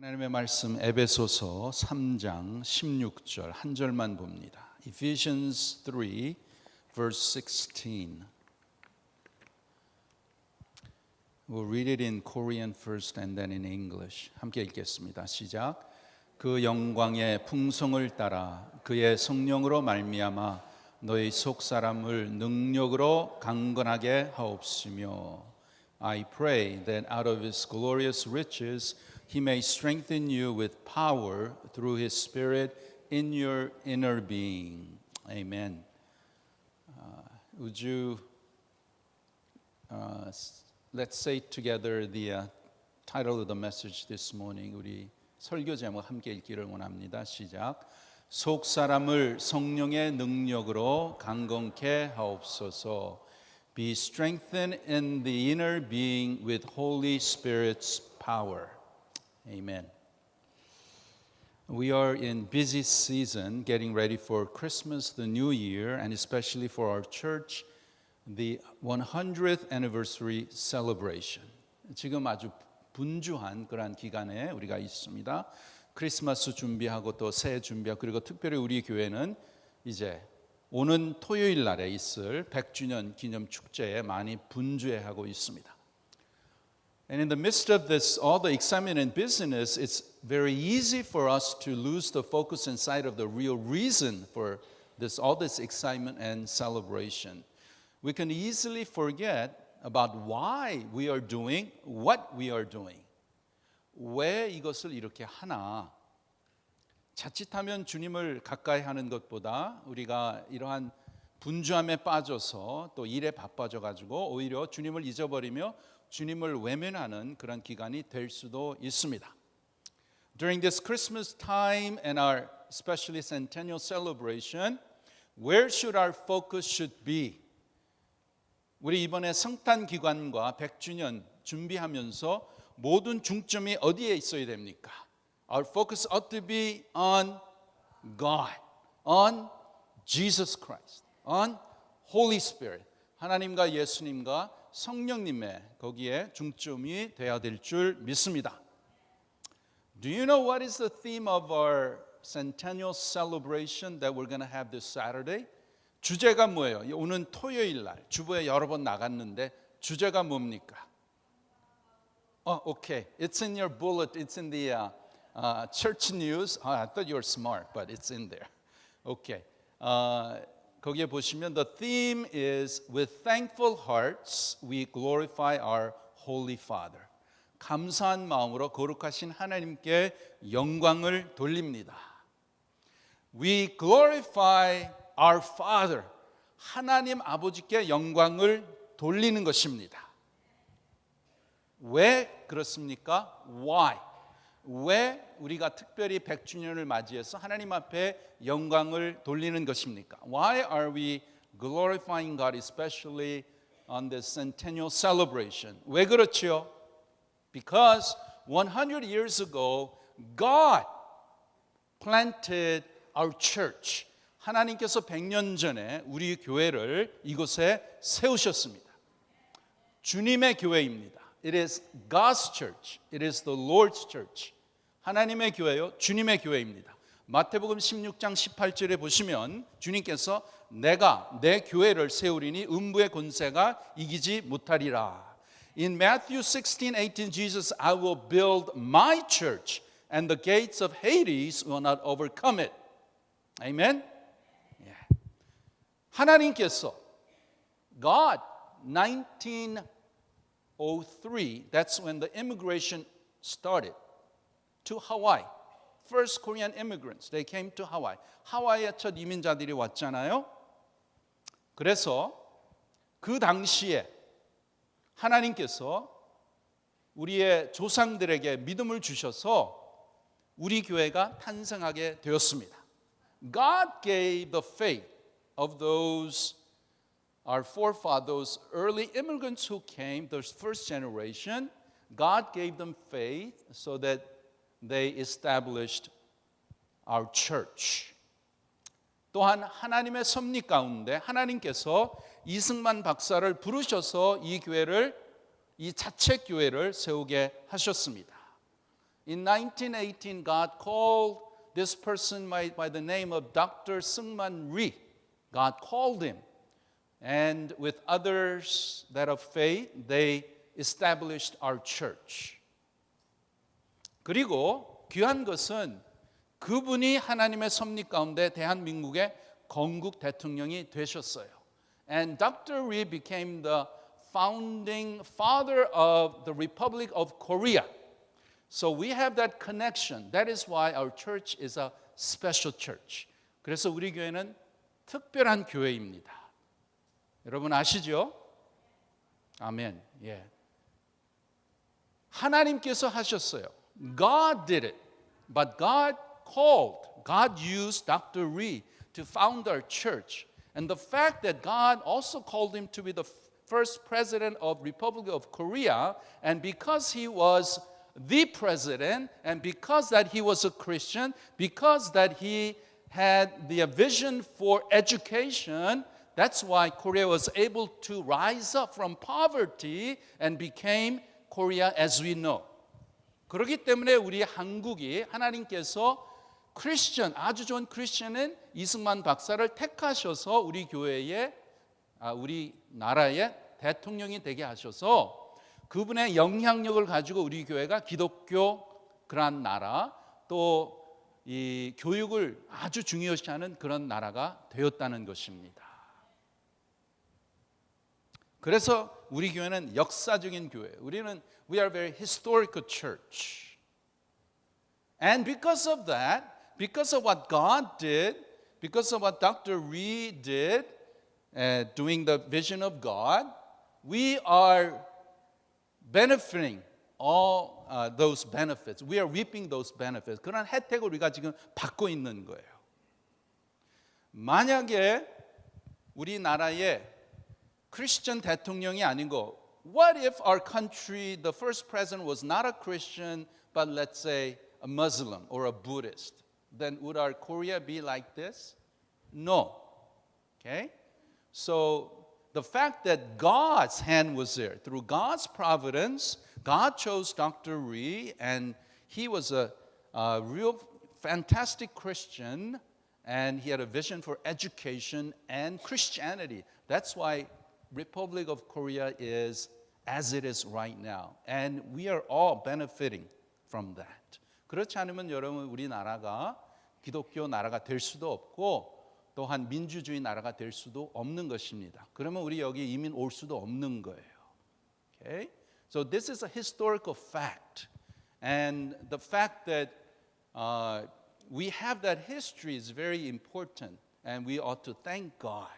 하나님의 말씀 에베소서 3장 16절 한 절만 봅니다. Ephesians 3 verse 16. We'll read it in Korean first and then in English. 함께 읽겠습니다. 시작. 그 영광의 풍성을 따라 그의 성령으로 말미암아 너희 속 사람을 능력으로 강건하게 하옵시며 I pray that out of his glorious riches He may strengthen you with power through His Spirit in your inner being. Amen. Would you let's say together the title of the message this morning. 우리 설교 제목 함께 읽기를 원합니다. 시작. 속 사람을 성령의 능력으로 강건케 하옵소서. Be strengthened in the inner being with Holy Spirit's power. Amen. We are in busy season getting ready for Christmas, the New Year, and especially for our church, the 100th anniversary celebration. 지금 아주 분주한 그러한 기간에 우리가 있습니다. 크리스마스 준비하고 또 새해 준비하고 그리고 특별히 우리 교회는 이제 오는 토요일 날에 있을 100주년 기념 축제에 많이 분주해하고 있습니다. And in the midst of this, all the excitement and busyness, it's very easy for us to lose the focus and sight of the real reason for this, all this excitement and celebration. We can easily forget about why we are doing what we are doing. 왜 이것을 이렇게 하나? 자칫하면 주님을 가까이 하는 것보다 우리가 이러한 분주함에 빠져서 또 일에 바빠져 가지고 오히려 주님을 잊어버리며 주님을 외면하는 그런 기간이 될 수도 있습니다. During this Christmas time and our especially centennial celebration, where should our focus should be? 우리 이번에 성탄 기간과 100주년 준비하면서 모든 중점이 어디에 있어야 됩니까? Our focus ought to be on God, on Jesus Christ, on Holy Spirit. 하나님과 예수님과 성령님의 거기에 중점이 되어야 될 줄 믿습니다. Do you know what is the theme of our centennial celebration that we're going to have this Saturday? 주제가 뭐예요? 오는 토요일 날 주보에 여러 번 나갔는데 주제가 뭡니까? Okay. It's in your bullet. It's in the church news. I thought you were smart, but it's in there. Okay. 거기에 보시면 the theme is with thankful hearts we glorify our Holy Father. 감사한 마음으로 거룩하신 하나님께 영광을 돌립니다. We glorify our Father. 하나님 아버지께 영광을 돌리는 것입니다. 왜 그렇습니까? Why? 왜 우리가 특별히 100주년을 맞이해서 하나님 앞에 영광을 돌리는 것입니까? Why are we glorifying God especially on this centennial celebration? 왜 그렇지요? Because 100 years ago God planted our church. 하나님께서 100년 전에 우리 교회를 이곳에 세우셨습니다. 주님의 교회입니다. It is God's church. It is the Lord's church. 하나님의 교회요, 주님의 교회입니다. 마태복음 16장 18절에 보시면 주님께서 내가 내 교회를 세우리니 음부의 권세가 이기지 못하리라. In Matthew 16:18, Jesus, I will build my church, and the gates of Hades will not overcome it. Amen. Yeah. 하나님께서 God 1903, that's when the immigration started. To Hawaii. First Korean immigrants, they came to Hawaii. 하와이에 첫 이민자들이 왔잖아요. 그래서 그 당시에 하나님께서 우리의 조상들에게 믿음을 주셔서 우리 교회가 탄생하게 되었습니다. God gave the faith of those our forefathers, early immigrants who came, the first generation. God gave them faith so that they established our church. 또한 하나님의 섭리 가운데 하나님께서 이승만 박사를 부르셔서 이 교회를 이 자체 교회를 세우게 하셨습니다. In 1918, God called this person by the name of Dr. Seungman Rhee. God called him. And with others that of faith, they established our church. 그리고 귀한 것은 그분이 하나님의 섭리 가운데 대한민국의 건국 대통령이 되셨어요. And Dr. Rhee became the founding father of the Republic of Korea. So we have that connection. That is why our church is a special church. 그래서 우리 교회는 특별한 교회입니다. 여러분 아시죠? 아멘. 예. 하나님께서 하셨어요. God did it. But God used Dr. Rhee to found our church. And the fact that God also called him to be the first president of Republic of Korea, and because he was the president, and because that he was a Christian, because that he had the vision for education, that's why Korea was able to rise up from poverty and became Korea as we know. 그렇기 때문에 우리 한국이 하나님께서 크리스천, 아주 좋은 크리스천인 이승만 박사를 택하셔서 우리 교회의, 우리 나라의 대통령이 되게 하셔서 그분의 영향력을 가지고 우리 교회가 기독교 그런 나라, 또 이 교육을 아주 중요시하는 그런 나라가 되었다는 것입니다. 그래서 우리 교회는 역사적인 교회. We are a very historical church. And because of that, because of what God did, because of what Dr. Rhee did, doing the vision of God, we are benefiting all those benefits. We are reaping those benefits. 그런 혜택을 우리가 지금 받고 있는 거예요. 만약에 우리나라에 크리스천 대통령이 아닌 거, what if our country, the first president was not a Christian, but let's say a Muslim or a Buddhist? Then would our Korea be like this? No. Okay? So the fact that God's hand was there, through God's providence, God chose Dr. Rhee, and he was a real fantastic Christian, and he had a vision for education and Christianity. That's why Republic of Korea is as it is right now. And we are all benefiting from that. 그렇지 않으면 여러분 우리나라가 기독교 나라가 될 수도 없고 또한 민주주의 나라가 될 수도 없는 것입니다. 그러면 우리 여기 이민 올 수도 없는 거예요. Okay? So this is a historical fact. And the fact that we have that history is very important, and we ought to thank God.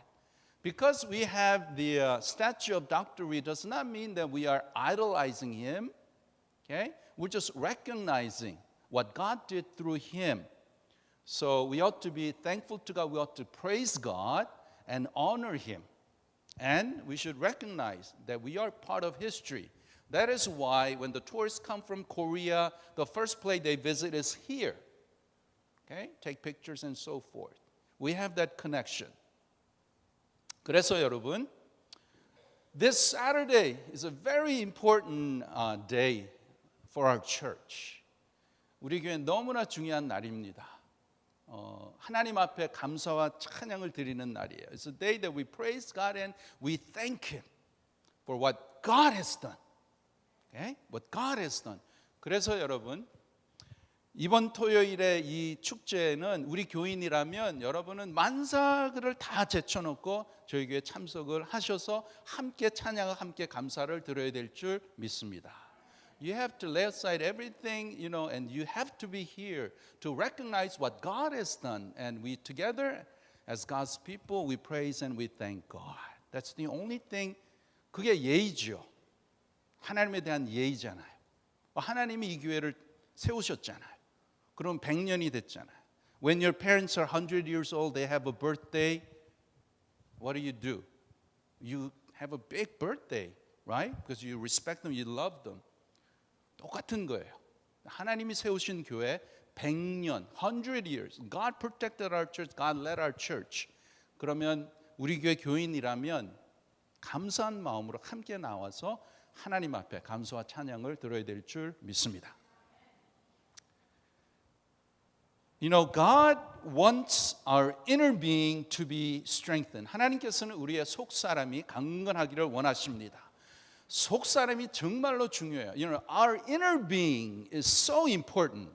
Because we have the statue of Dr. Rhee does not mean that we are idolizing him. Okay? We're just recognizing what God did through him. So we ought to be thankful to God. We ought to praise God and honor him. And we should recognize that we are part of history. That is why when the tourists come from Korea, the first place they visit is here. Okay? Take pictures and so forth. We have that connection. 그래서 여러분, this Saturday is a very important day for our church. 우리 교회 너무나 중요한 날입니다. 하나님 앞에 감사와 찬양을 드리는 날이에요. It's a day that we praise God and we thank Him for what God has done. Okay? What God has done. 그래서 여러분, 이번 토요일에 이 축제는 우리 교인이라면 여러분은 만사를 다 제쳐놓고 저희 교회에 참석을 하셔서 함께 찬양과 함께 감사를 드려야 될 줄 믿습니다. You have to lay aside everything, and you have to be here to recognize what God has done. And we together, as God's people, we praise and we thank God. That's the only thing. 그게 예의죠. 하나님에 대한 예의잖아요. 하나님이 이 교회를 세우셨잖아요. 그럼 100년이 됐잖아요. When your parents are 100 years old, they have a birthday, what do? You have a big birthday, right? Because you respect them, you love them. 똑같은 거예요. 하나님이 세우신 교회 100년, 100 years. God protected our church, God led our church. 그러면 우리 교회 교인이라면 감사한 마음으로 함께 나와서 하나님 앞에 감사와 찬양을 드려야 될 줄 믿습니다. You know, God wants our inner being to be strengthened. 하나님께서는 우리의 속사람이 강건하기를 원하십니다. 속사람이 정말로 중요해요. You know, our inner being is so important.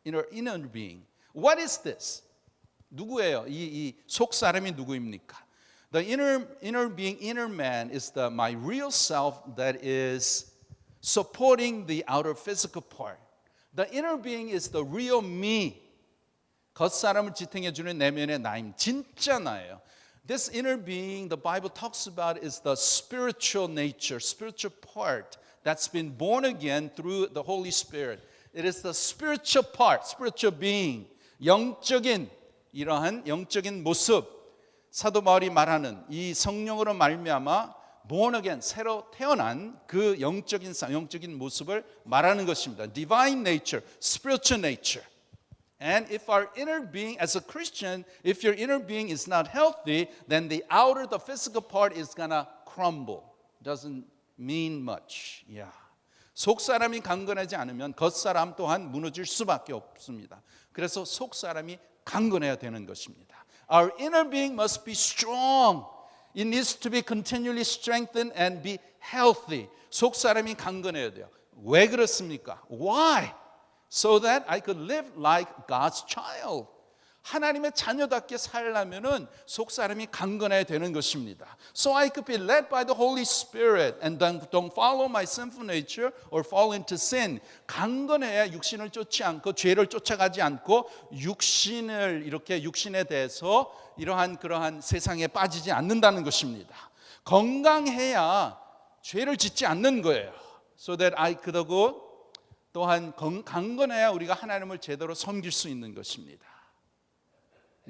Our inner being. What is this? 누구예요? 이 속사람이 누구입니까? The inner being, inner man is my real self that is supporting the outer physical part. The inner being is the real me. 겉사람을 지탱해 주는 내면의 나임, 진짜 나예요. This inner being the Bible talks about is the spiritual nature, spiritual part that's been born again through the Holy Spirit. It is the spiritual part, spiritual being, 영적인 이러한 영적인 모습. 사도 바울이 말하는 이 성령으로 말미암아 born again, 새로 태어난 그 영적인 모습을 말하는 것입니다. Divine nature, spiritual nature. And if our inner being, as a Christian, if your inner being is not healthy, then the outer, the physical part is gonna crumble. Doesn't mean much. Yeah. 속사람이 강건하지 않으면 겉사람 또한 무너질 수밖에 없습니다. 그래서 속사람이 강건해야 되는 것입니다. Our inner being must be strong. It needs to be continually strengthened and be healthy. 속사람이 강건해야 돼요. 왜 그렇습니까? Why? So that I could live like God's child. 하나님의 자녀답게 살려면은 속사람이 강건해야 되는 것입니다. So I could be led by the Holy Spirit and don't follow my sinful nature or fall into sin. 강건해야 육신을 쫓지 않고 죄를 쫓아가지 않고 육신에 대해서 그러한 세상에 빠지지 않는다는 것입니다. 건강해야 죄를 짓지 않는 거예요. So that I could go 또한 강건해야 우리가 하나님을 제대로 섬길 수 있는 것입니다.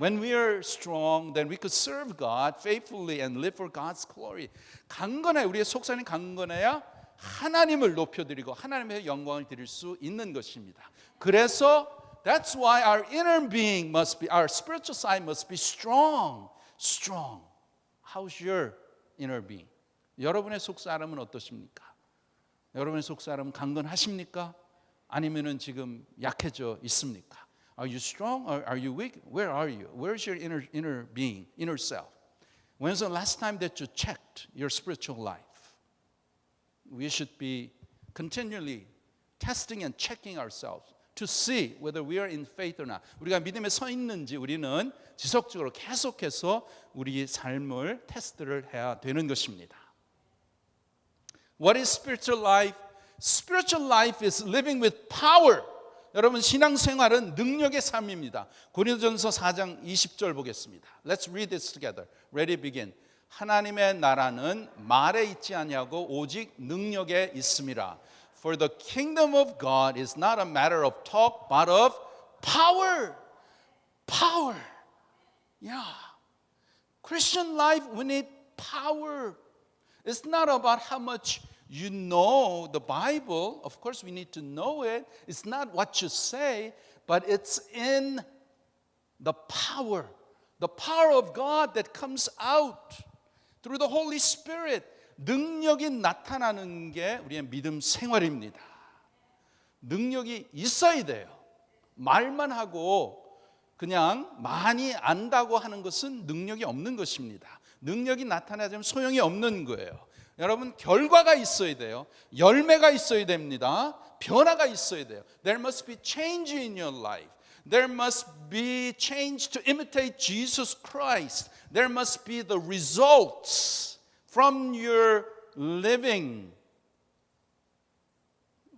When we are strong, then we could serve God faithfully and live for God's glory. 강건해 우리의 속사람이 강건해야 하나님을 높여드리고 하나님의 영광을 드릴 수 있는 것입니다. 그래서 that's why our inner being must be, our spiritual side must be strong. Strong. How's your inner being? 여러분의 속사람은 어떠십니까? 여러분의 속사람은 강건하십니까? 아니면은 지금 약해져 있습니까? Are you strong or are you weak? Where are you? Where's your inner being, inner self? When's the last time that you checked your spiritual life? We should be continually testing and checking ourselves to see whether we are in faith or not. 우리가 믿음에 서 있는지 우리는 지속적으로 계속해서 우리의 삶을 테스트를 해야 되는 것입니다. What is spiritual life? Spiritual life is living with power. 여러분 신앙생활은 능력의 삶입니다. 고린도전서 4장 20절 보겠습니다. Let's read this together. Ready, begin. 하나님의 나라는 말에 있지 아니하고 오직 능력에 있음이라. For the kingdom of God is not a matter of talk, but of power. Power. Yeah. Christian life, we need power. It's not about how much you know the Bible. Of course, we need to know it. It's not what you say, but it's in the power of God that comes out through the Holy Spirit. 능력이 나타나는 게 우리의 믿음 생활입니다. 능력이 있어야 돼요. 말만 하고 그냥 많이 안다고 하는 것은 능력이 없는 것입니다. 능력이 나타나자면 소용이 없는 거예요. 여러분 결과가 있어야 돼요. 열매가 있어야 됩니다. 변화가 있어야 돼요. There must be change in your life. There must be change to imitate Jesus Christ. There must be the results from your living.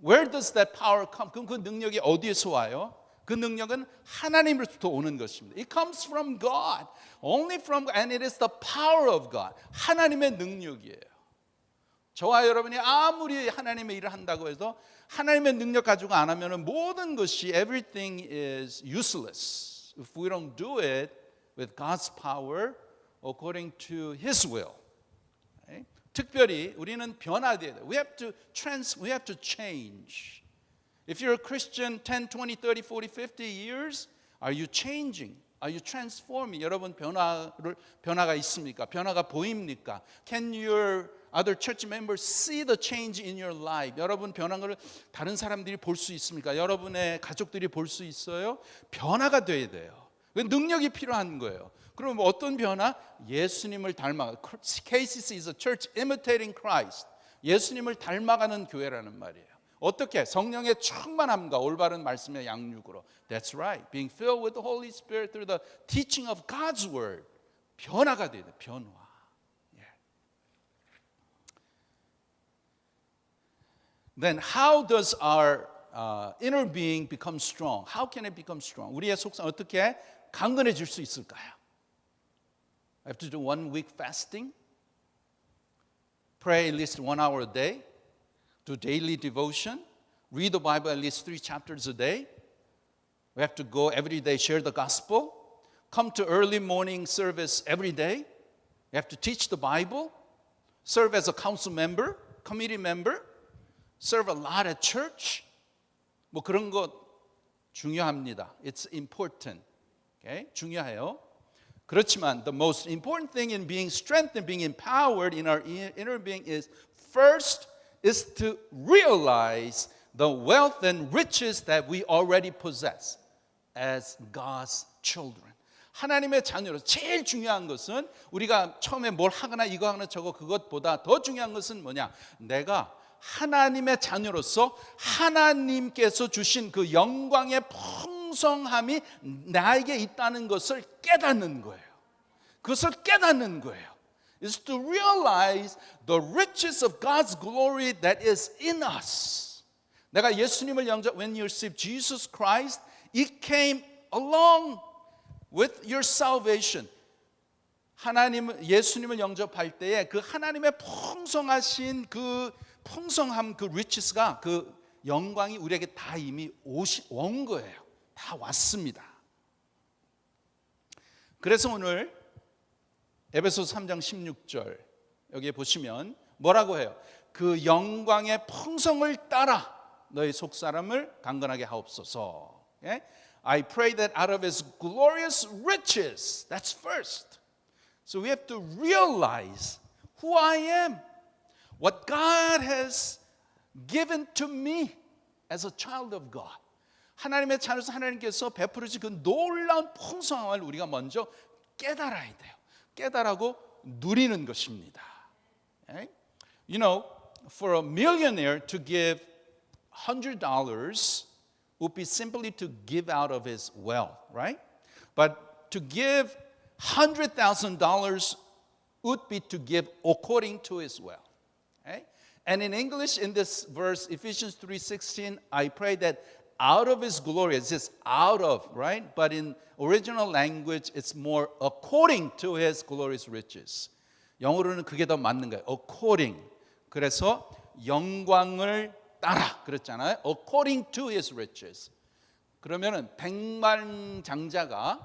Where does that power come? 그럼 그 능력이 어디에서 와요? 그 능력은 하나님으로부터 오는 것입니다. It comes from God. Only from God. And it is the power of God. 하나님의 능력이에요. 저와 여러분이 아무리 하나님의 일을 한다고 해서 하나님의 능력 가지고 안 하면 모든 것이 everything is useless if we don't do it with God's power according to His will. Okay? 특별히 우리는 변화돼야 돼요. We have to change. If you're a Christian 10, 20, 30, 40, 50 years, are you changing? Are you transforming? 여러분 변화가 있습니까? 변화가 보입니까? Can your other church members see the change in your life? 여러분 변한 걸 다른 사람들이 볼 수 있습니까? 여러분의 가족들이 볼 수 있어요? 변화가 돼야 돼요. 능력이 필요한 거예요. 그럼 어떤 변화? 예수님을 닮아. KCC is a church imitating Christ. 예수님을 닮아가는 교회라는 말이에요. 어떻게? 성령의 충만함과 올바른 말씀의 양육으로. That's right. Being filled with the Holy Spirit through the teaching of God's word. 변화가 돼야 돼. 변화. Yeah. Then how does our inner being become strong? How can it become strong? 우리의 속성 어떻게 강건해질 수 있을까요? I have to do 1 week fasting. Pray at least 1 hour a day. Do daily devotion. Read the Bible at least 3 chapters a day. We have to go every day, share the gospel. Come to early morning service every day. We have to teach the Bible. Serve as a council member, committee member. Serve a lot at church. 뭐 그런 거 중요합니다. It's important. Okay? 중요해요. 그렇지만 the most important thing in being strengthened, being empowered in our inner being is first is to realize the wealth and riches that we already possess as God's children. 하나님의 자녀로 제일 중요한 것은 우리가 처음에 뭘 하거나 이거 하거나 저거 그것보다 더 중요한 것은 뭐냐? 내가 하나님의 자녀로서 하나님께서 주신 그 영광의 풍성함이 나에게 있다는 것을 깨닫는 거예요. 그것을 깨닫는 거예요. Is to realize the riches of God's glory that is in us. 내가 예수님을 영접, when you receive Jesus Christ, it came along with your salvation. 예수님을 영접할 때에 그 하나님의 풍성하신 그 풍성함, 그 riches가, 그 영광이 우리에게 다 이미 온 거예요. 다 왔습니다. 그래서 오늘 에베소서 3장 16절 여기에 보시면 뭐라고 해요? 그 영광의 풍성을 따라 너희 속사람을 강건하게 하옵소서. Okay? I pray that out of His glorious riches, that's first. So we have to realize who I am, what God has given to me as a child of God. 하나님의 자녀로서 하나님께서 베풀어 주신 그 놀라운 풍성함을 우리가 먼저 깨달아야 돼요. 깨달고 누리는 것입니다. Okay? You know, for a millionaire to give $100 would be simply to give out of his wealth, right? But to give $100,000 would be to give according to his wealth. Okay? And in English, in this verse, Ephesians 3:16, I pray that out of his glory, it says out of, right? But in original language, it's more according to his glorious riches. 영어로는 그게 더 맞는 거예요. according. 그래서 영광을 따라 그랬잖아요. according to his riches. 그러면은 백만장자가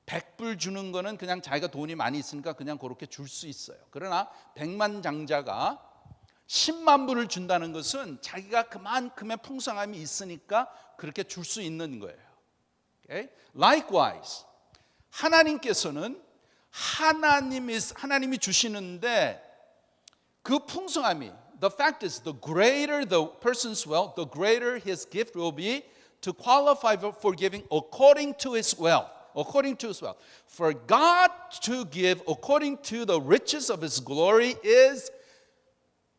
100불 주는 거는 그냥 자기가 돈이 많이 있으니까 그냥 그렇게 줄 수 있어요. 그러나 백만장자가 10만 불을 준다는 것은 자기가 그만큼의 풍성함이 있으니까 그렇게 줄 수 있는 거예요. Okay? Likewise, 하나님께서는 하나님이 주시는데 그 풍성함이, the fact is, the greater the person's wealth, the greater his gift will be to qualify for giving according to his wealth. According to his wealth. For God to give according to the riches of his glory is,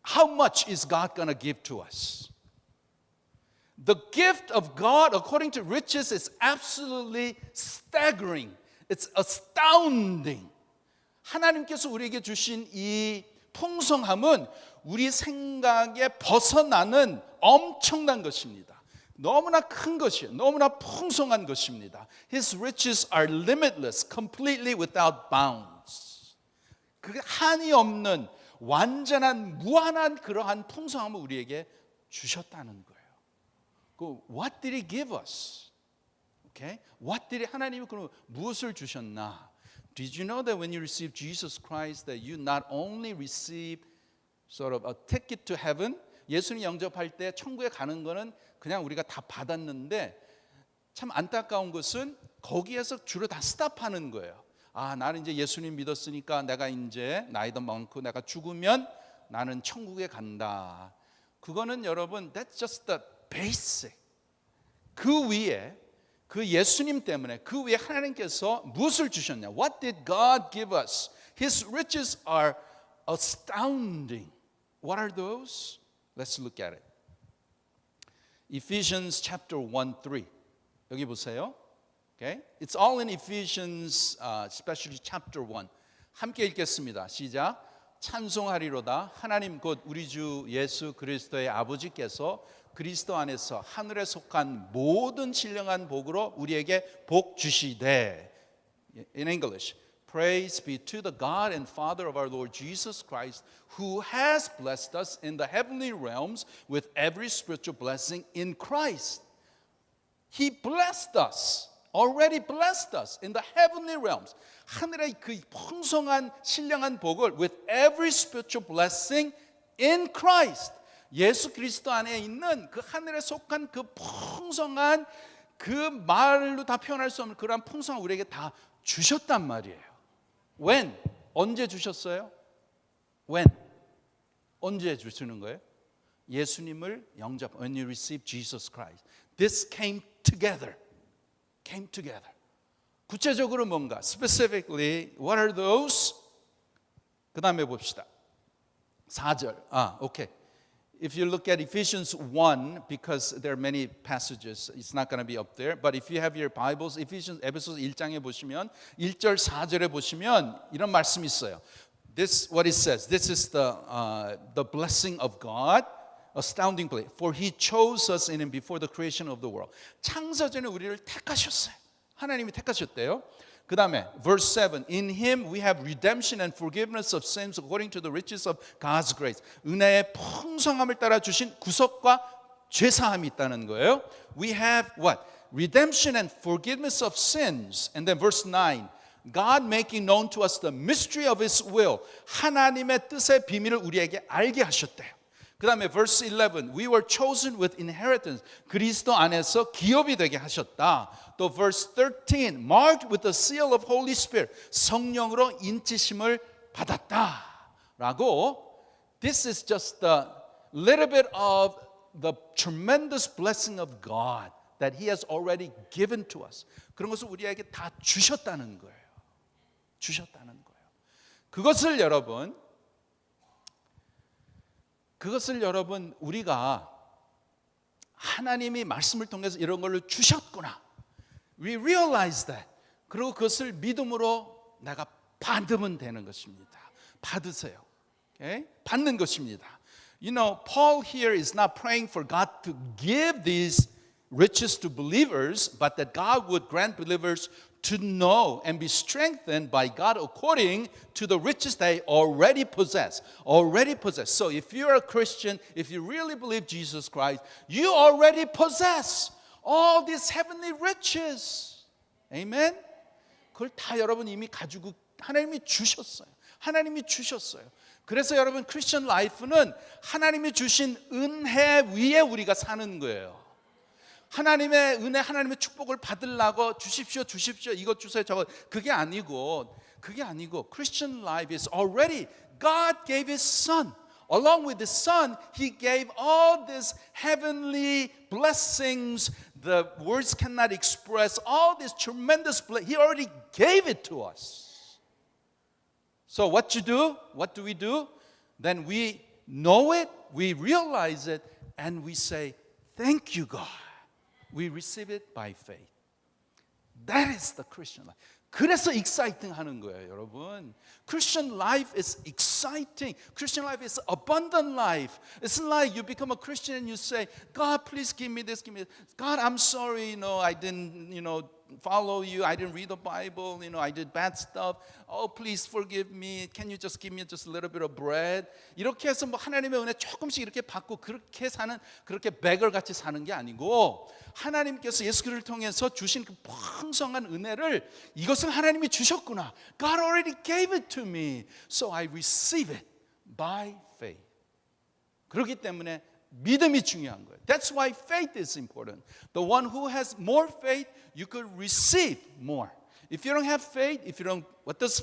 how much is God going to give to us? The gift of God according to riches is absolutely staggering. It's astounding. 하나님께서 우리에게 주신 이 풍성함은 우리 생각에 벗어나는 엄청난 것입니다. 너무나 큰 것이에요. 너무나 풍성한 것입니다. His riches are limitless, completely without bounds. 그게 한이 없는 완전한 무한한 그러한 풍성함을 우리에게 주셨다는 거예요. What did He give us? Okay? What did 하나님이 그럼 무엇을 주셨나? Did you know that when you receive Jesus Christ, that you not only receive sort of a ticket to heaven? 예수님 영접할 때 천국에 가는 거는 그냥 우리가 다 받았는데 참 안타까운 것은 거기에서 주로 다 스탑하는 거예요. 아, 나는 이제 예수님 믿었으니까 내가 이제 나이도 많고 내가 죽으면 나는 천국에 간다. 그거는 여러분, that's just the basic. 그 위에, 그 예수님 때문에 그 위에 하나님께서 무엇을 주셨냐? What did God give us? His riches are astounding. What are those? Let's look at it. Ephesians chapter 1:3. 여기 보세요. Okay? It's all in Ephesians, especially chapter 1. 함께 읽겠습니다. 시작. 찬송하리로다. 하나님 곧 우리 주 예수 그리스도의 아버지께서 그리스도 안에서 하늘에 속한 모든 신령한 복으로 우리에게 복 주시되. In English, praise be to the God and Father of our Lord Jesus Christ, who has blessed us in the heavenly realms with every spiritual blessing in Christ. He blessed us. Already blessed us in the heavenly realms. 하늘의 그 풍성한 신령한 복을 with every spiritual blessing in Christ. 예수 그리스도 안에 있는 그 하늘에 속한 그 풍성한 그 말로 다 표현할 수 없는 그러한 풍성을 우리에게 다 주셨단 말이에요. When? 언제 주셨어요? When? 언제 주시는 거예요? 예수님을 영접. When you receive Jesus Christ. This came together. Came together. 구체적으로 뭔가? Specifically, what are those? 그 다음에 봅시다. 4절. Okay. If you look at Ephesians 1, because there are many passages, it's not going to be up there. But if you have your Bibles, 에베소서 1장에 보시면 1절 4절에 보시면 이런 말씀이 있어요. This what it says. This is the blessing of God. Astounding place. For he chose us in him before the creation of the world. 창세전에 우리를 택하셨어요. 하나님이 택하셨대요. 그 다음에 verse 7. In him we have redemption and forgiveness of sins according to the riches of God's grace. 은혜의 풍성함을 따라 주신 구속과 죄사함이 있다는 거예요. We have what? Redemption and forgiveness of sins. And then verse 9. God making known to us the mystery of his will. 하나님의 뜻의 비밀을 우리에게 알게 하셨대요. 그 다음에 verse 11, we were chosen with inheritance. 그리스도 안에서 기업이 되게 하셨다. 또 verse 13, marked with the seal of Holy Spirit. 성령으로 인치심을 받았다. 라고, this is just a little bit of the tremendous blessing of God that He has already given to us. 그런 것을 우리에게 다 주셨다는 거예요. 주셨다는 거예요. 그것을 여러분 우리가 하나님이 말씀을 통해서 이런 걸 주셨구나. We realize that. 그리고 그것을 믿음으로 내가 받으면 되는 것입니다. 받으세요. Okay? 받는 것입니다. You know, Paul here is not praying for God to give these riches to believers, but that God would grant believers to know and be strengthened by God according to the riches they already possess. Already possess. So if you're a Christian, if you really believe Jesus Christ, you already possess all these heavenly riches. Amen? 그걸 다 여러분 이미 가지고 하나님이 주셨어요. 하나님이 주셨어요. 그래서 여러분 크리스천 라이프는 하나님이 주신 은혜 위에 우리가 사는 거예요. 하나님의 은혜, 하나님의 축복을 받으려고 주십시오, 이것 주세요, 저것. 그게 아니고 Christian life is already God gave His Son. Along with the Son, He gave all these heavenly blessings the words cannot express. All this tremendous blessing, He already gave it to us. So what you do? What do we do? Then we know it, we realize it, and we say, thank you, God. We receive it by faith. That is the Christian life. 그래서 exciting 하는 거예요, 여러분. Christian life is exciting. Christian life is abundant life. It's not like you become a Christian and you say, God, please give me this, give me this. God, I'm sorry, I didn't, follow you. I didn't read the Bible. I did bad stuff. Oh, please forgive me. Can you just give me just a little bit of bread? 이렇게 해서 하나님의 은혜 조금씩 이렇게 받고 그렇게 beggar 같이 사는 게 아니고 하나님께서 예수 그리스도를 통해서 주신 그 풍성한 은혜를 이것을 하나님이 주셨구나. God already gave it to me. So I receive it by faith. 그렇기 때문에 믿음이 중요한 거예요. That's why faith is important. The one who has more faith, you could receive more. If you don't have faith,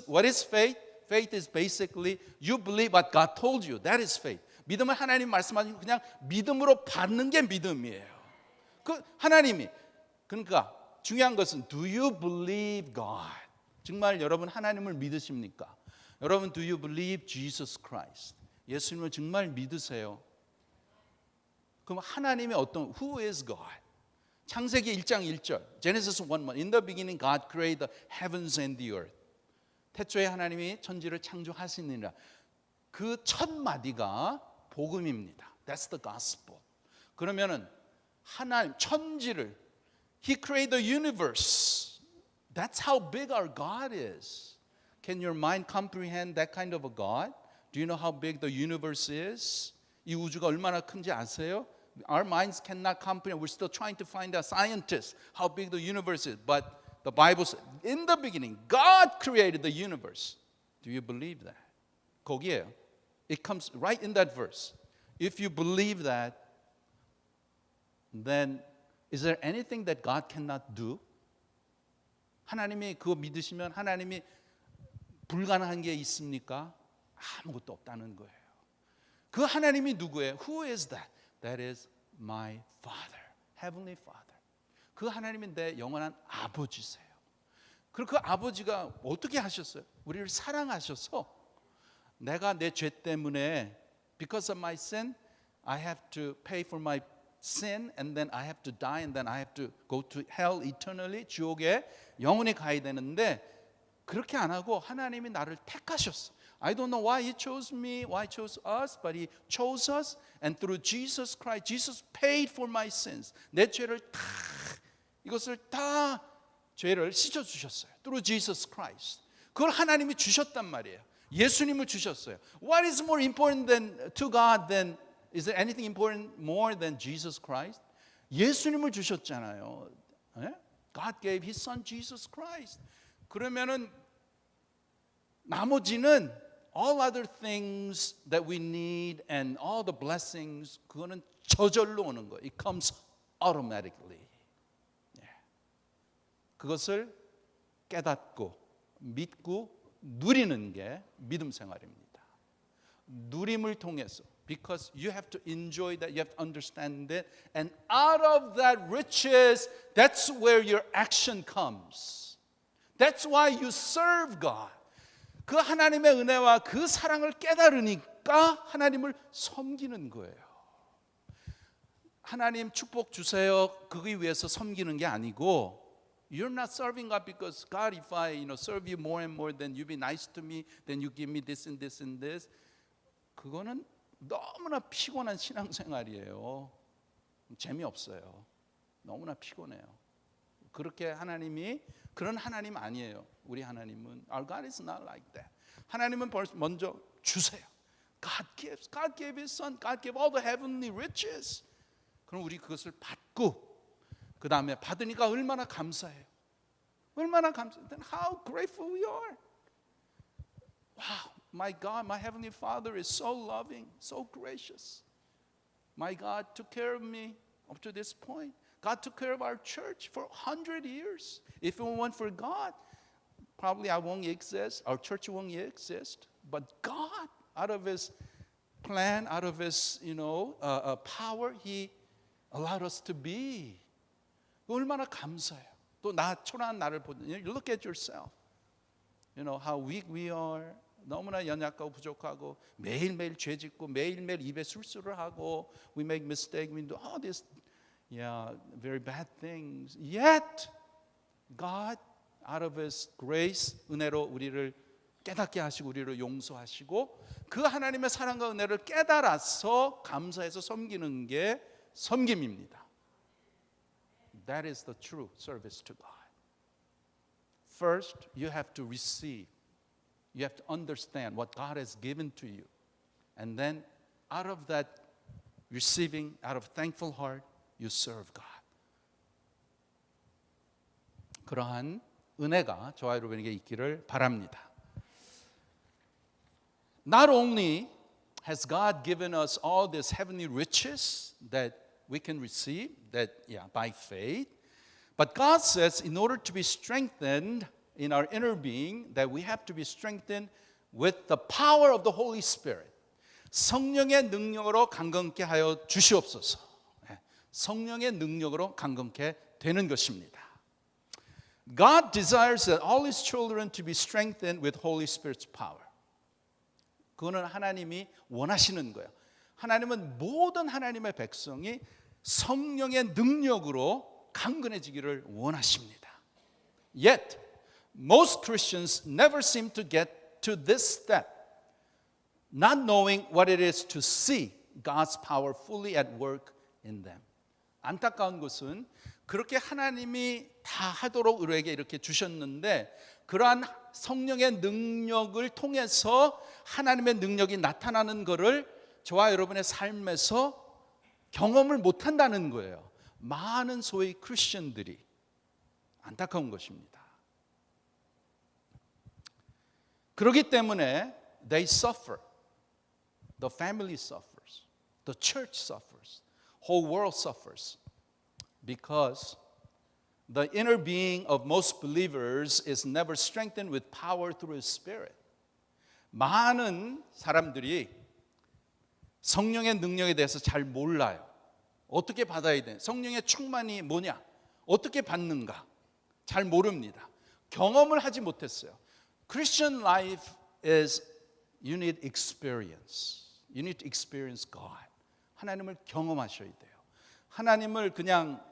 what is faith? Faith is basically you believe what God told you. That is faith. 믿음은 하나님 말씀하신 그냥 믿음으로 받는 게 믿음이에요. 그 하나님이 그러니까 중요한 것은 do you believe God? 정말 여러분 하나님을 믿으십니까? 여러분 do you believe Jesus Christ? 예수님을 정말 믿으세요? 그럼 하나님의 어떤 who is God? 창세기 1장 1절 Genesis 1:1 In the beginning God created the heavens and the earth. 태초에 하나님이 천지를 창조하시니라. 그 첫 마디가 복음입니다. That's the gospel. 그러면은 하나님 천지를 He created the universe. That's how big our God is. Can your mind comprehend that kind of a God? Do you know how big the universe is? 이 우주가 얼마나 큰지 아세요? Our minds cannot comprehend. We're still trying to find out scientists how big the universe is. But the Bible says, in the beginning, God created the universe. Do you believe that? 거기에요. It comes right in that verse. If you believe that, then is there anything that God cannot do? 하나님이 그거 믿으시면 하나님이 불가능한 게 있습니까? 아무것도 없다는 거예요. 그 하나님이 누구예요? Who is that? That is my Father, Heavenly Father. 그 하나님이 내 영원한 아버지세요. 그리고 그 아버지가 어떻게 하셨어요? 우리를 사랑하셔서 내가 내 죄 때문에 because of my sin, I have to pay for my sin and then I have to die and then I have to go to hell eternally, 지옥에 영원히 가야 되는데 그렇게 안 하고 하나님이 나를 택하셨어. I don't know why He chose me, why He chose us, but He chose us and through Jesus Christ, Jesus paid for my sins. 내 죄를 다 이것을 다 죄를 씻어 주셨어요. Through Jesus Christ. 그걸 하나님이 주셨단 말이에요. 예수님을 주셨어요. What is more important than to God than is there anything important more than Jesus Christ? 예수님을 주셨잖아요. God gave His Son Jesus Christ. 그러면은 나머지는 all other things that we need and all the blessings 그거는 저절로 오는 거예요. It comes automatically. 그것을 깨닫고 믿고 누리는 게 믿음 생활입니다. 누림을 통해서 because you have to enjoy that, you have to understand it and out of that riches that's where your action comes. That's why you serve God. 그 하나님의 은혜와 그 사랑을 깨달으니까 하나님을 섬기는 거예요. 하나님 축복 주세요. 그기 위해서 섬기는 게 아니고 You're not serving God because God, if I serve you more and more, then you be nice to me, then you give me this and this and this. 그거는 너무나 피곤한 신앙생활이에요. 재미없어요. 너무나 피곤해요. 그렇게 하나님이 그런 하나님 아니에요. 우리 하나님은 Our God is not like that. 하나님은 먼저 주세요. God gives. God gave His Son. God gave all the heavenly riches. 그럼 우리 그것을 받고 그 다음에 받으니까 얼마나 감사해요. 얼마나 감사해요. Then how grateful we are. Wow, my God, my Heavenly Father is so loving, so gracious. My God took care of me up to this point. God took care of our church for 100 years. If it weren't for God, probably I won't exist, our church won't exist. But God, out of His plan, out of His power, He allowed us to be. 얼마나 감사해요. 또 나 초라한 나를 보는. You look at yourself. You know how weak we are. 너무나 연약하고 부족하고 매일매일 죄짓고 매일매일 입에 술수를 하고 we make mistakes. We do all this very bad things. Yet God out of His grace 은혜로 우리를 깨닫게 하시고 우리를 용서하시고 그 하나님의 사랑과 은혜를 깨달아서 감사해서 섬기는 게 섬김입니다. That is the true service to God. First, you have to receive. You have to understand what God has given to you. And then, out of that receiving, out of thankful heart, you serve God. 그러한 은혜가 저와 여러분에게 있기를 바랍니다. Not only has God given us all these heavenly riches that we can receive by faith. But God says in order to be strengthened in our inner being that we have to be strengthened with the power of the Holy Spirit. 성령의 능력으로 강건케 하여 주시옵소서. 성령의 능력으로 강건케 되는 것입니다. God desires that all His children to be strengthened with Holy Spirit's power. 그거는 하나님이 원하시는 거예요. 하나님은 모든 하나님의 백성이 성령의 능력으로 강건해지기를 원하십니다. Yet, most Christians never seem to get to this step, not knowing what it is to see God's power fully at work in them. 안타까운 것은 그렇게 하나님이 다 하도록 우리에게 이렇게 주셨는데 그러한 성령의 능력을 통해서 하나님의 능력이 나타나는 것을 저와 여러분의 삶에서 경험을 못한다는 거예요. 많은 소위 크리스천들이 안타까운 것입니다. 그렇기 때문에 they suffer. The family suffers. The church suffers. Whole world suffers. Because the inner being of most believers is never strengthened with power through His Spirit. 많은 사람들이 성령의 능력에 대해서 잘 몰라요. 어떻게 받아야 돼? 성령의 충만이 뭐냐? 어떻게 받는가? 잘 모릅니다. 경험을 하지 못했어요. Christian life is you need experience. You need to experience God. 하나님을 경험하셔야 돼요. 하나님을 그냥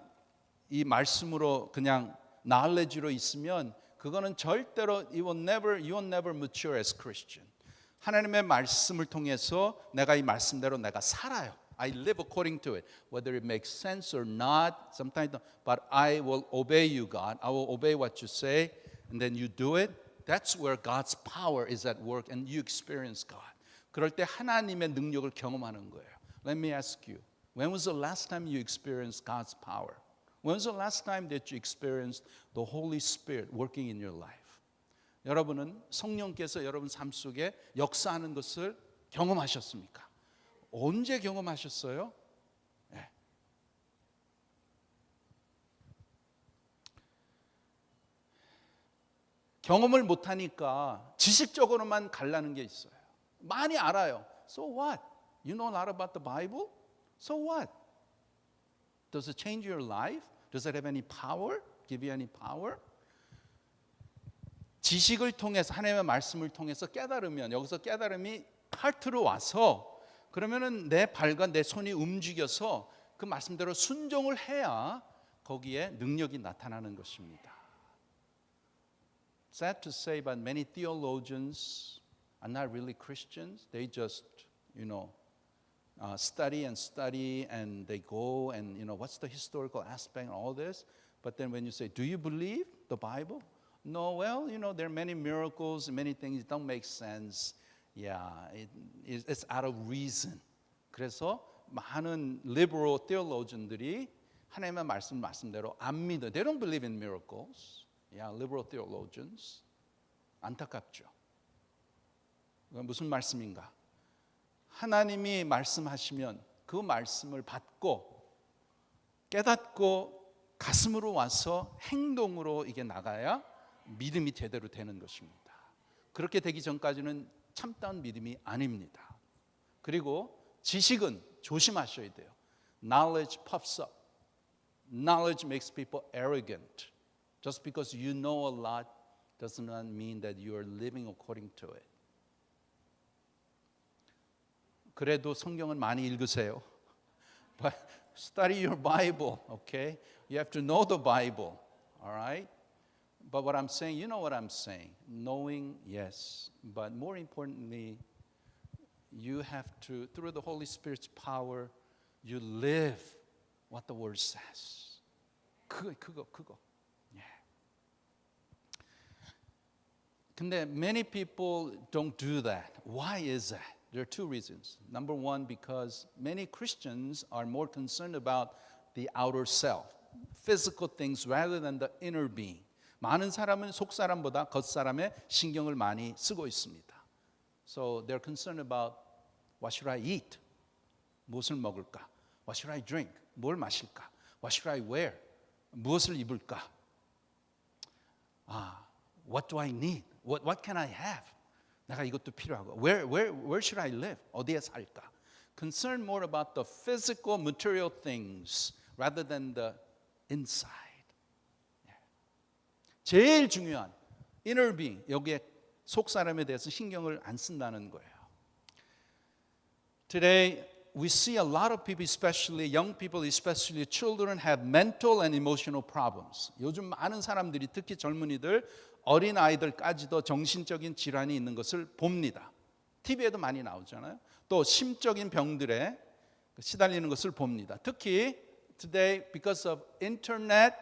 이 말씀으로 그냥 knowledge로 있으면 그거는 절대로 you will never mature as Christian. 하나님의 말씀을 통해서 내가 이 말씀대로 내가 살아요. I live according to it, whether it makes sense or not. Sometimes, but I will obey you, God. I will obey what you say, and then you do it. That's where God's power is at work, and you experience God. 그럴 때 하나님의 능력을 경험하는 거예요. Let me ask you, when was the last time you experienced God's power? When was the last time that you experienced the Holy Spirit working in your life? 여러분은 성령께서 여러분 삶 속에 역사하는 것을 경험하셨습니까? 언제 경험하셨어요? 네. 경험을 못하니까 지식적으로만 가려는 게 있어요. 많이 알아요. So what? You know a lot about the Bible? So what? Does it change your life? Does it have any power? Give you any power? 지식을 통해서 하나님의 말씀을 통해서 깨달으면 여기서 깨달음이 하트로 와서 그러면은 내 발과 내 손이 움직여서 그 말씀대로 순종을 해야 거기에 능력이 나타나는 것입니다. Sad to say, but many theologians are not really Christians. They just, study and they go and, what's the historical aspect and all this. But then when you say, do you believe the Bible? No, well, there are many miracles and many things that don't make sense. Yeah, it's out of reason. 그래서 많은 liberal theologian들이 하나님의 말씀대로 안 믿어. They don't believe in miracles. Yeah, liberal theologians. 안타깝죠. 무슨 말씀인가? 하나님이 말씀하시면 그 말씀을 받고 깨닫고 가슴으로 와서 행동으로 이게 나가야 믿음이 제대로 되는 것입니다. 그렇게 되기 전까지는 참다운 믿음이 아닙니다. 그리고 지식은 조심하셔야 돼요. Knowledge puffs up. Knowledge makes people arrogant. Just because you know a lot does not mean that you are living according to it. 그래도 성경은 많이 읽으세요. But study your Bible, okay? You have to know the Bible, all right? But what I'm saying, you know what I'm saying. Knowing, yes. But more importantly, you have to, through the Holy Spirit's power, you live what the Word says. 그거. Yeah. 근데 many people don't do that. Why is that? There are two reasons. Number one, because many Christians are more concerned about the outer self, physical things rather than the inner being. 많은 사람은 속사람보다 겉사람에 신경을 많이 쓰고 있습니다. So they're concerned about what should I eat? 무엇을 먹을까? What should I drink? 뭘 마실까? What should I wear? 무엇을 입을까? What do I need? What can I have? 내가 이것도 필요하고 where should I live? 어디에 살까? Concern more about the physical material things rather than the inside. 제일 중요한 inner being, 여기에 속 사람에 대해서 신경을 안 쓴다는 거예요. Today we see a lot of people, especially young people, especially children, have mental and emotional problems. 요즘 많은 사람들이, 특히 젊은이들, 어린 아이들까지도 정신적인 질환이 있는 것을 봅니다. TV에도 많이 나오잖아요. 또 심적인 병들에 시달리는 것을 봅니다. 특히 today, because of internet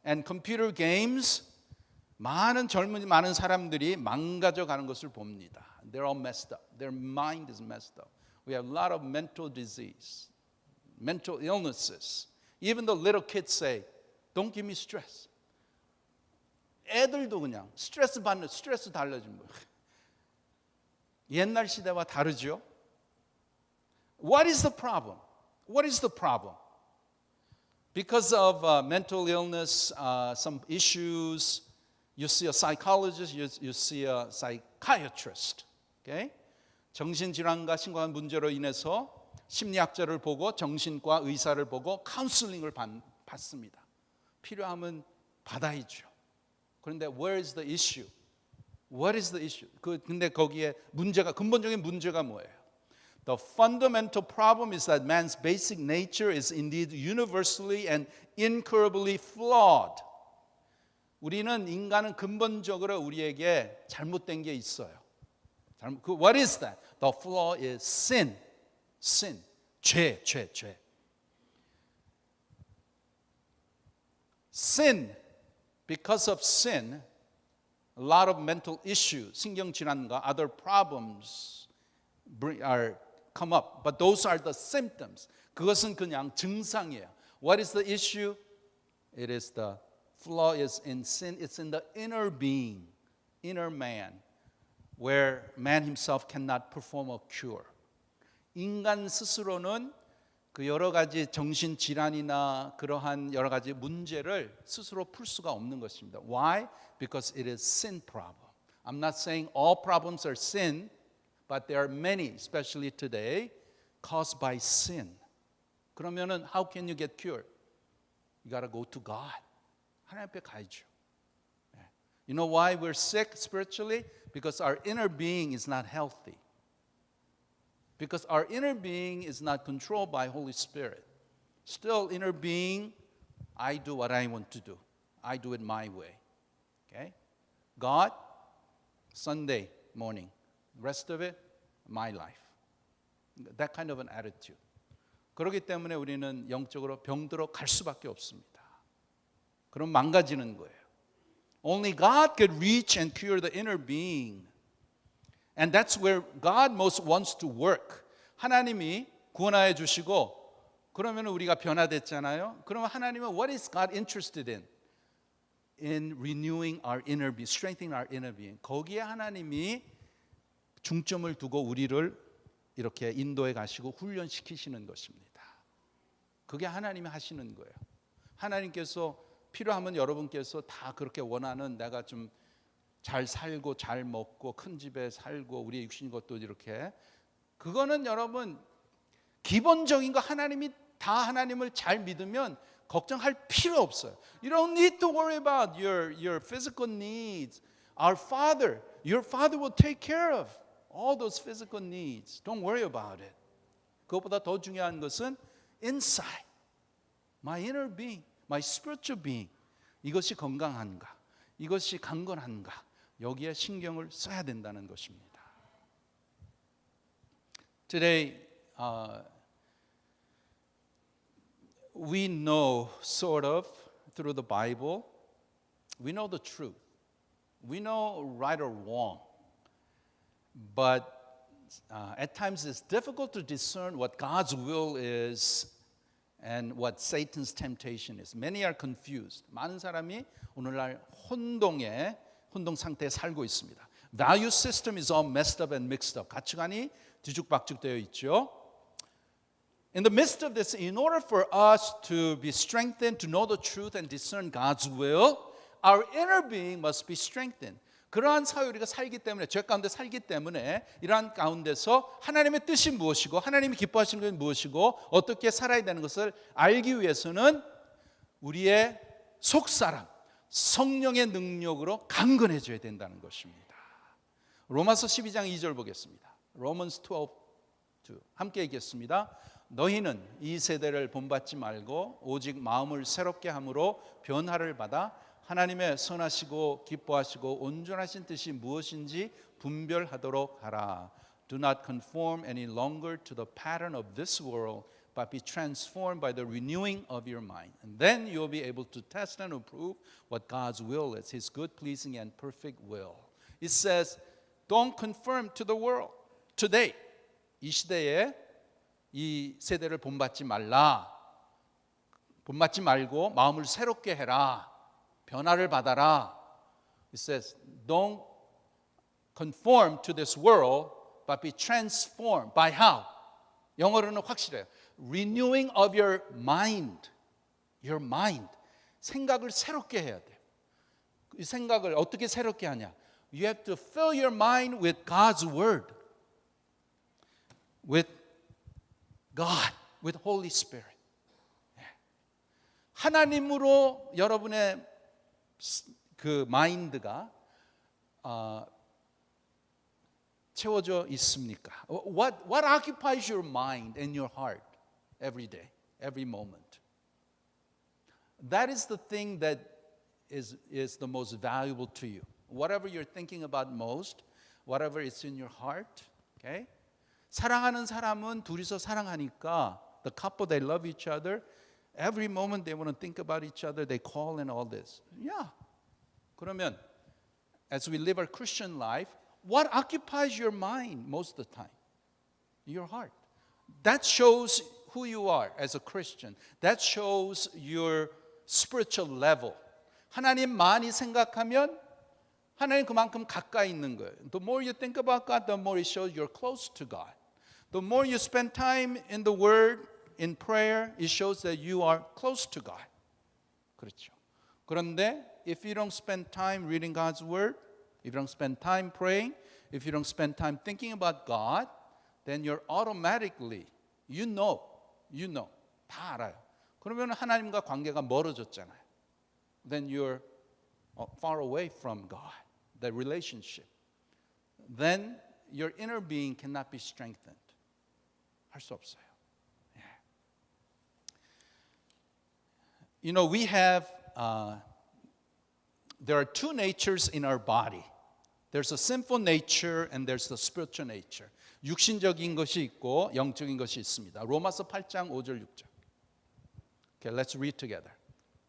and computer games, 많은 사람들이 망가져 가는 것을 봅니다. They're all messed up. Their mind is messed up. We have a lot of mental disease, mental illnesses. Even the little kids say, don't give me stress. 애들도 그냥 스트레스 달라진 거예요. 옛날 시대와 다르죠? What is the problem? What is the problem? Because of mental illness, some issues, you see a psychologist, you see a psychiatrist. Okay? 정신질환과 심각한 문제로 인해서 심리학자를 보고 정신과 의사를 보고 카운슬링을 받습니다. 필요하면 받아야죠. 그런데 where is the issue? What is the issue? 근데 거기에 근본적인 문제가 뭐예요? The fundamental problem is that man's basic nature is indeed universally and incurably flawed. 우리는 인간은 근본적으로 우리에게 잘못된 게 있어요. What is that? The flaw is sin. Sin. 죄. Sin. Because of sin, a lot of mental issues, 신경질환과 other problems come up. But those are the symptoms. 그것은 그냥 증상이에요. What is the issue? It is the flaw is in sin. It's in the inner being, inner man, where man himself cannot perform a cure. 인간 스스로는 그 여러 가지 정신 질환이나 그러한 여러 가지 문제를 스스로 풀 수가 없는 것입니다. Why? Because it is sin problem. I'm not saying all problems are sin, but there are many, especially today, caused by sin. 그러면은 how can you get cured? You got to go to God. 하나님 앞에 가야죠. You know why we're sick spiritually? Because our inner being is not healthy. Because our inner being is not controlled by Holy Spirit. Still, inner being, I do what I want to do. I do it my way. Okay? God, Sunday morning. The rest of it, my life. That kind of an attitude. 그렇기 때문에 우리는 영적으로 병들어 갈 수밖에 없습니다. 그럼 망가지는 거예요. Only God could reach and cure the inner being. And that's where God most wants to work. 하나님이 구원하여 주시고 그러면 우리가 변화됐잖아요. 그러면 하나님은 what is God interested in? In renewing our inner being, strengthening our inner being. 거기에 하나님이 중점을 두고 우리를 이렇게 인도해 가시고 훈련시키시는 것입니다. 그게 하나님이 하시는 거예요. 하나님께서 필요하면 여러분께서 다 그렇게 원하는 내가 좀 잘 살고 잘 먹고 큰 집에 살고 우리의 육신인 것도 이렇게 그거는 여러분 기본적인 거 하나님이 다 하나님을 잘 믿으면 걱정할 필요 없어요. You don't need to worry about your physical needs. Your Father will take care of all those physical needs. Don't worry about it. 그것보다 더 중요한 것은 inside, my inner being, my spiritual being. 이것이 건강한가? 이것이 강건한가? 여기에 신경을 써야 된다는 것입니다. Today, we know sort of through the Bible, we know the truth. We know right or wrong. But at times it's difficult to discern what God's will is and what Satan's temptation is. Many are confused. 많은 사람이 오늘날 혼동 상태에 살고 있습니다. Value system is all messed up and mixed up. 가치관이 뒤죽박죽되어 있죠. In the midst of this, in order for us to be strengthened, to know the truth and discern God's will, our inner being must be strengthened. 그러한 사회 우리가 살기 때문에, 죄 가운데 살기 때문에 이러한 가운데서 하나님의 뜻이 무엇이고 하나님이 기뻐하시는 것이 무엇이고 어떻게 살아야 되는 것을 알기 위해서는 우리의 속사람, 성령의 능력으로 강건해져야 된다는 것입니다. 로마서 12장 2절 보겠습니다. Romans 12:2 함께 읽겠습니다. 너희는 이 세대를 본받지 말고 오직 마음을 새롭게 함으로 변화를 받아 하나님의 선하시고 기뻐하시고 온전하신 뜻이 무엇인지 분별하도록 하라. Do not conform any longer to the pattern of this world, but be transformed by the renewing of your mind. And then you will be able to test and approve what God's will is, His good, pleasing, and perfect will. It says, don't conform to the world. Today, 이 시대에 이 세대를 본받지 말라. 본받지 말고 마음을 새롭게 해라. 변화를 받아라. It says, don't conform to this world, but be transformed. By how? 영어로는 확실해요. Renewing of your mind. Your mind. 생각을 새롭게 해야 돼요. 이 생각을 어떻게 새롭게 하냐? You have to fill your mind with God's word. With God. With Holy Spirit. 하나님으로 여러분의 그 마인드가 채워져 있습니까? What occupies your mind and your heart every day, every moment? That is the thing that is the most valuable to you. Whatever you're thinking about most, whatever is in your heart, okay? 사랑하는 사람은 둘이서 사랑하니까 the couple they love each other. Every moment they want to think about each other, they call and all this. Yeah. 그러면 as we live our Christian life, what occupies your mind most of the time? Your heart. That shows who you are as a Christian. That shows your spiritual level. 하나님 많이 생각하면 하나님 그만큼 가까이 있는 거예요. The more you think about God, the more it shows you're close to God. The more you spend time in the Word, in prayer, it shows that you are close to God. 그렇죠. 그런데 if you don't spend time reading God's word, if you don't spend time praying, if you don't spend time thinking about God, then you're automatically, you know, 다 알아요. 그러면 하나님과 관계가 멀어졌잖아요. Then you're far away from God, the relationship. Then your inner being cannot be strengthened. 할 수 없어요. You know, we have, there are two natures in our body. There's a sinful nature and there's the spiritual nature. 육신적인 것이 있고 영적인 것이 있습니다. 로마서 8장 5절 6절. Okay, let's read together.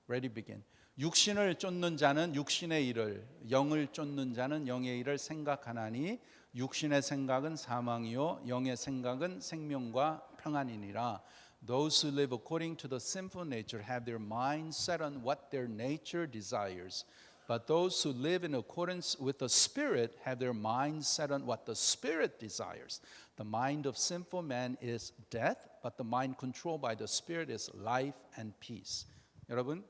Ready, begin. 육신을 쫓는 자는 육신의 일을, 영을 쫓는 자는 영의 일을 생각하나니 육신의 생각은 사망이요 영의 생각은 생명과 평안이니라. Those who live according to the sinful nature have their minds set on what their nature desires. But those who live in accordance with the Spirit have their minds set on what the Spirit desires. The mind of sinful man is death, but the mind controlled by the Spirit is life and peace. 여러분,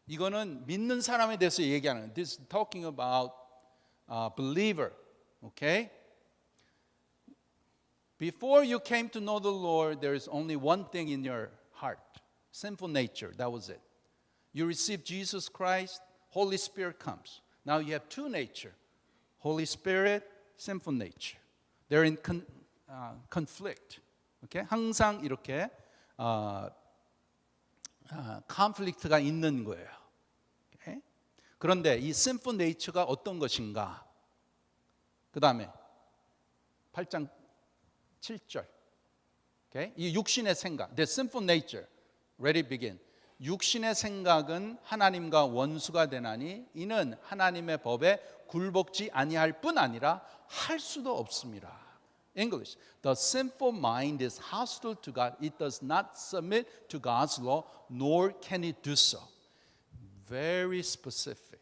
이거는 믿는 사람에 대해서 얘기하는. This is talking about a believer, okay? Before you came to know the Lord, there is only one thing in your heart, sinful nature. That was it. You received Jesus Christ, Holy Spirit comes. Now you have two nature, Holy Spirit, sinful nature. They're in conflict. Okay? 항상 이렇게 conflict가 있는 거예요. Okay? 그런데 이 sinful nature가 어떤 것인가? 그 다음에 8장 7절. Okay? 이 육신의 생각, the sinful nature. Ready, begin. 육신의 생각은 하나님과 원수가 되나니 이는 하나님의 법에 굴복지 아니할 뿐 아니라 할 수도 없습니다. English. The sinful mind is hostile to God. It does not submit to God's law, nor can it do so. Very specific.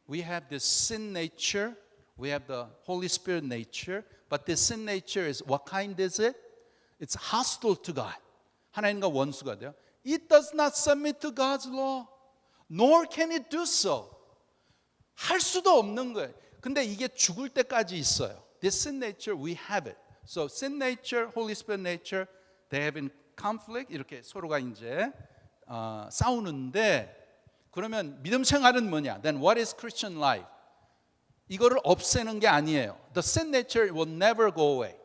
We have this sin nature. We have the Holy Spirit nature. But this sin nature is, what kind is it? It's hostile to God. 하나님과 원수가 돼요. It does not submit to God's law, nor can it do so. 할 수도 없는 거예요. 근데 이게 죽을 때까지 있어요. This sin nature, we have it. So sin nature, Holy Spirit nature, they have in conflict. 이렇게 서로가 이제 싸우는데 그러면 믿음 생활은 뭐냐? Then what is Christian life? 이거를 없애는 게 아니에요. The sin nature will never go away.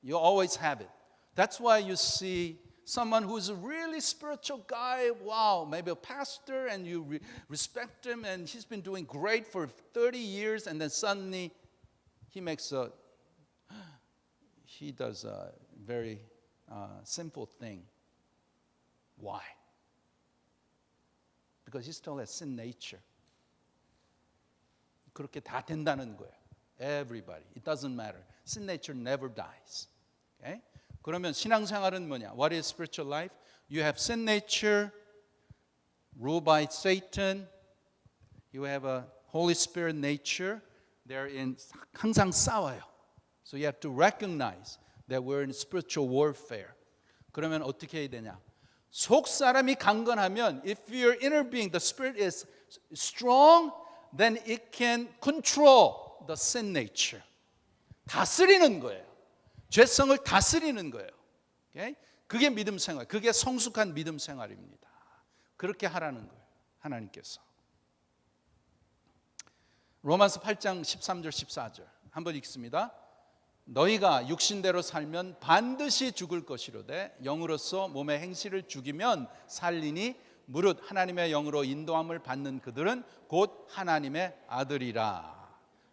You always have it. That's why you see someone who's a really spiritual guy, wow, maybe a pastor, and you respect him, and he's been doing great for 30 years, and then suddenly he does a very simple thing. Why? Because he still has sin nature. 그렇게 다 된다는 거예요. Everybody. It doesn't matter. Sin nature never dies. Okay? 그러면 신앙생활은 뭐냐? What is spiritual life? You have sin nature, ruled by Satan. You have a Holy Spirit nature. They're in 항상 싸워요. So you have to recognize that we're in spiritual warfare. 그러면 어떻게 해야 되냐? 속 사람이 강건하면 if your inner being, the spirit is strong, then it can control the sin nature. 다스리는 거예요. 죄성을 다스리는 거예요. Okay? 그게 믿음 생활, 그게 성숙한 믿음 생활입니다. 그렇게 하라는 거예요. 하나님께서. 로마서 8장 13절 14절 한번 읽습니다. 너희가 육신대로 살면 반드시 죽을 것이로되 영으로서 몸의 행실을 죽이면 살리니 무릇 하나님의 영으로 인도함을 받는 그들은 곧 하나님의 아들이라.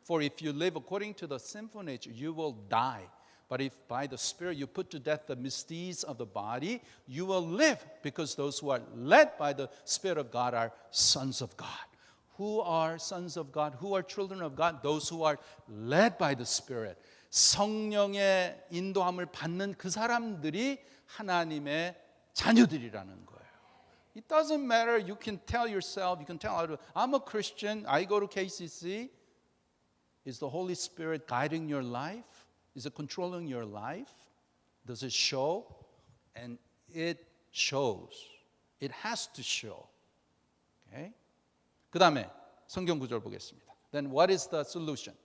For if you live according to the sinful nature, you will die. But if by the Spirit you put to death the misdeeds of the body, you will live, because those who are led by the Spirit of God are sons of God. Who are sons of God? Who are children of God? Those who are led by the Spirit. 성령의 인도함을 받는 그 사람들이 하나님의 자녀들이라는 거예요. It doesn't matter. You can tell yourself, you can tell others, I'm a Christian, I go to KCC. Is the Holy Spirit guiding your life? Is it controlling your life? Does it show? And it shows. It has to show. Okay? 그 다음에 성경 구절 보겠습니다. Then what is the solution?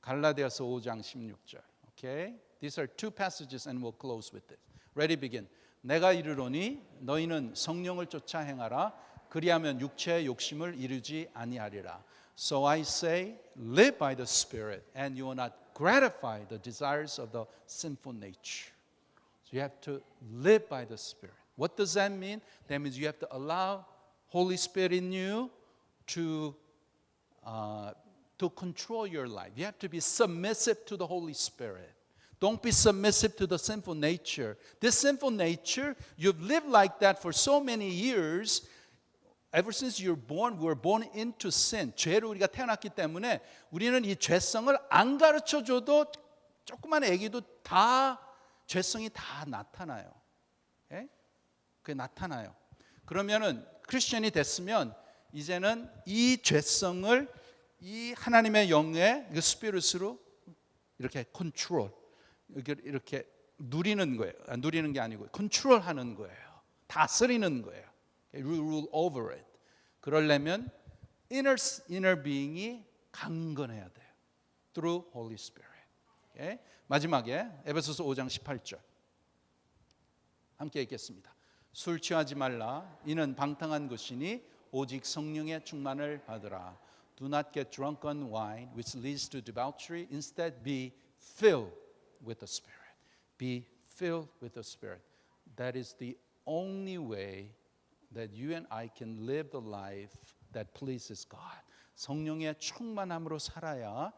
갈라디아서 5장 16절. Okay? These are two passages and we'll close with this. Ready, begin. 내가 이르노니 너희는 성령을 쫓아 행하라. 그리하면 육체의 욕심을 이루지 아니하리라. So I say, live by the Spirit, and you will not gratify the desires of the sinful nature. So you have to live by the Spirit. What does that mean? That means you have to allow Holy Spirit in you to control your life. You have to be submissive to the Holy Spirit. Don't be submissive to the sinful nature. This sinful nature, you've lived like that for so many years. Ever since you're born, we were born into sin. 죄로 우리가 태어났기 때문에 우리는 이 죄성을 안 가르쳐줘도 조그만 애기도 다 죄성이 다 나타나요. 예? 그게 나타나요. 그러면은 크리스천이 됐으면 이제는 이 죄성을 이 하나님의 영의 그 스피릿으로 이렇게 컨트롤, 이렇게 누리는 거예요. 누리는 게 아니고 컨트롤하는 거예요. 다스리는 거예요. Rule over it. 그러려면 inner being이 강건해야 돼요. Through Holy Spirit. Okay? 마지막에 에베소서 5장 18절 함께 읽겠습니다. 술 취하지 말라. 이는 방탕한 것이니 오직 성령의 충만을 받으라. Do not get drunk on wine, which leads to debauchery. Instead, be filled with the Spirit. Be filled with the Spirit. That is the only way that you and I can live the life that pleases God. 성령의 충만함으로 살아야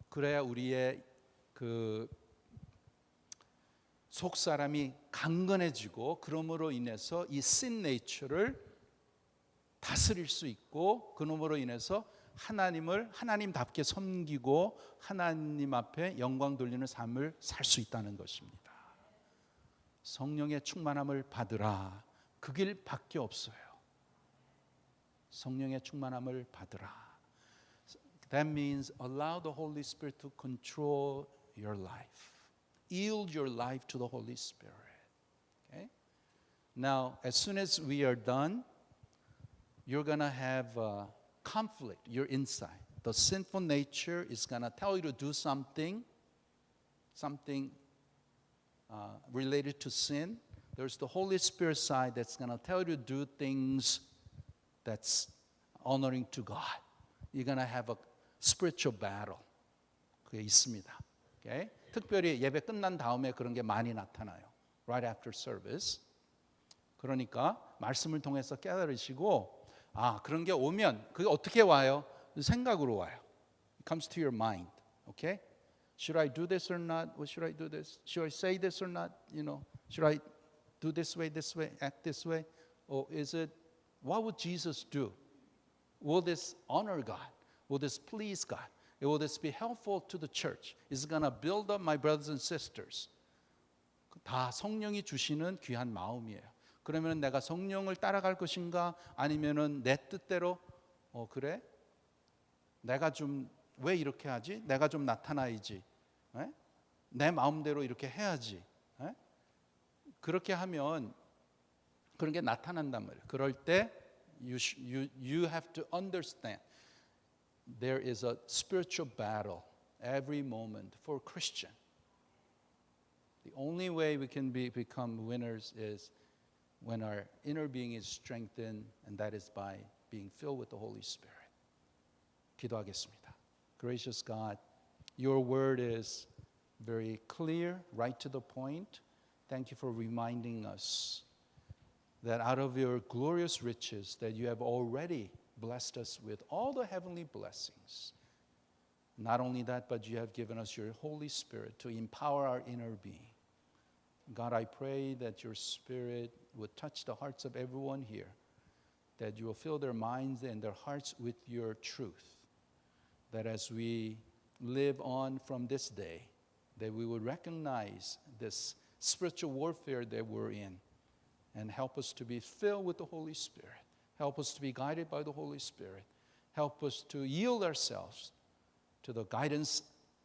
그래야 우리의 그 속사람이 강건해지고 그러므로 인해서 이 sin nature를 다스릴 수 있고 그러므로 인해서 하나님을 하나님답게 섬기고 하나님 앞에 영광 돌리는 삶을 살 수 있다는 것입니다. 성령의 충만함을 받으라. 그 길밖에 없어요. 성령의 충만함을 받으라. That means allow the Holy Spirit to control your life. Yield your life to the Holy Spirit. Okay? Now, as soon as we are done, you're going to have conflict. You're inside. The sinful nature is going to tell you to do something related to sin. There's the Holy Spirit side that's going to tell you to do things that's honoring to God. You're going to have a spiritual battle. 그게 있습니다. Okay? 특별히 예배 끝난 다음에 그런 게 많이 나타나요. Right after service. 그러니까 말씀을 통해서 깨달으시고 그런 게 오면 그게 어떻게 와요? 생각으로 와요. It comes to your mind. Okay? Should I do this or not? Or should I do this? Should I say this or not? Should I do this way, act this way? Or is it, what would Jesus do? Will this honor God? Will this please God? Will this be helpful to the church? Is it going to build up my brothers and sisters? 다 성령이 주시는 귀한 마음이에요. 그러면 내가 성령을 따라갈 것인가? 아니면은 내 뜻대로 그래? 내가 좀 왜 이렇게 하지? 내가 좀 나타나야지. 내 마음대로 이렇게 해야지. 그렇게 하면 그런 게 나타난단 말이에요. 그럴 때 you have to understand there is a spiritual battle every moment for Christian. The only way we can become winners is when our inner being is strengthened, and that is by being filled with the Holy Spirit. 기도하겠습니다. Gracious God, your word is very clear, right to the point. Thank you for reminding us that out of your glorious riches that you have already blessed us with all the heavenly blessings. Not only that, but you have given us your Holy Spirit to empower our inner being. God, I pray that your Spirit would touch the hearts of everyone here, that you will fill their minds and their hearts with your truth, that as we live on from this day, that we would recognize this spiritual warfare that we're in, and help us to be filled with the Holy Spirit. Help us to be guided by the Holy Spirit. Help us to yield ourselves to the guidance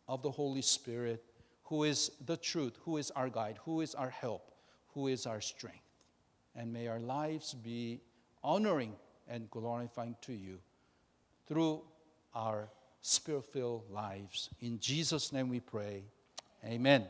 of the Holy Spirit, who is the truth, who is our guide, who is our help, who is our strength. And may our lives be honoring and glorifying to you through our spirit-filled lives. In Jesus' name we pray. Amen.